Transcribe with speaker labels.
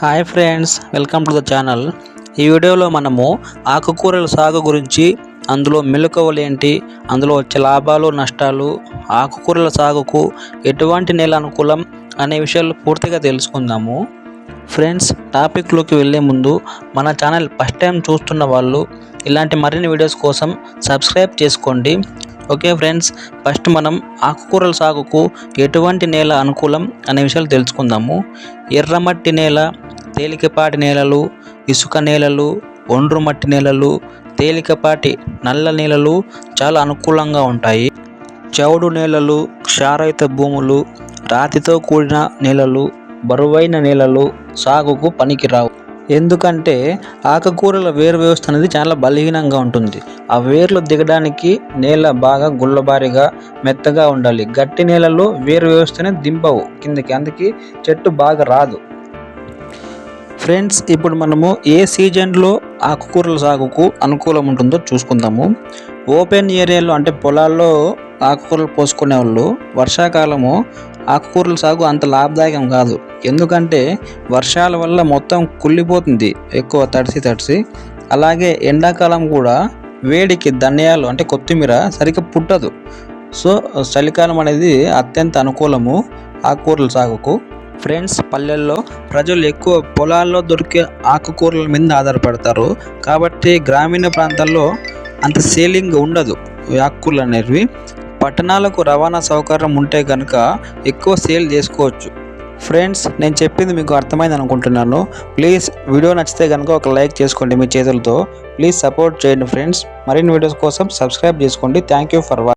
Speaker 1: Hi friends, welcome to the channel. ఈ వీడియోలో మనము ఆకుకూరల సాగు గురించి, అందులో మెళకువలు ఏంటి, అందులో వచ్చే లాభాలు నష్టాలు, ఆకుకూరల సాగుకు ఎటువంటి నేల అనుకూలం అనే విషయాలు పూర్తిగా తెలుసుకుందాము. ఫ్రెండ్స్, టాపిక్లోకి వెళ్ళే ముందు మన ఛానల్ ఫస్ట్ టైం చూస్తున్న వాళ్ళు ఇలాంటి మరిన్ని వీడియోస్ కోసం సబ్స్క్రైబ్ చేసుకోండి. ఓకే ఫ్రెండ్స్, ఫస్ట్ మనం ఆకుకూరల సాగుకు ఎటువంటి నేల అనుకూలం అనే విషయాలు తెలుసుకుందాము. ఎర్రమట్టి నేల, తేలికపాటి నేలలు, ఇసుక నేలలు, ఒండ్రు మట్టి నేలలు, తేలికపాటి నల్ల నేలలు చాలా అనుకూలంగా ఉంటాయి. చౌడు నేలలు, క్షారయుత భూములు, రాతితో కూడిన నేలలు, బరువైన నేలలు సాగుకు పనికిరావు. ఎందుకంటే ఆకుకూరల వేరు వ్యవస్థ అనేది చాలా బలహీనంగా ఉంటుంది. ఆ వేర్లు దిగడానికి నేల బాగా గుల్లబారిగా మెత్తగా ఉండాలి. గట్టి నేలలో వేరు వ్యవస్థనే దింపవు కిందకి, అందుకే చెట్టు బాగా రాదు. ఫ్రెండ్స్, ఇప్పుడు మనము ఏ సీజన్లో ఆకుకూరల సాగుకు అనుకూలం ఉంటుందో చూసుకుందాము. ఓపెన్ ఏరియాలో అంటే పొలాల్లో ఆకుకూరలు పోసుకునే వాళ్ళు వర్షాకాలము ఆకుకూరల సాగు అంత లాభదాయకం కాదు. ఎందుకంటే వర్షాల వల్ల మొత్తం కుళ్ళిపోతుంది, ఎక్కువ తడిసి. అలాగే ఎండాకాలం కూడా వేడికి ధనియాలు అంటే కొత్తిమీర సరిగ్గా పుట్టదు. సో చలికాలం అనేది అత్యంత అనుకూలము ఆకుకూరల సాగుకు. ఫ్రెండ్స్, పల్లెల్లో ప్రజలు ఎక్కువ పొలాల్లో దొరికే ఆకుకూరల మీద ఆధారపడతారు. కాబట్టి గ్రామీణ ప్రాంతాల్లో అంత సేలింగ్ ఉండదు ఈ ఆకుకూరలు అనేవి. పట్టణాలకు రవాణా సౌకర్యం ఉంటే కనుక ఎక్కువ సేల్ చేసుకోవచ్చు. ఫ్రెండ్స్, నేను చెప్పింది మీకు అర్థమైంది అనుకుంటున్నాను. ప్లీజ్ వీడియో నచ్చితే కనుక ఒక లైక్ చేసుకోండి మీ చేతులతో. ప్లీజ్ సపోర్ట్ చేయండి ఫ్రెండ్స్. మరిన్ని వీడియోస్ కోసం సబ్స్క్రైబ్ చేసుకోండి. Thank you for watching.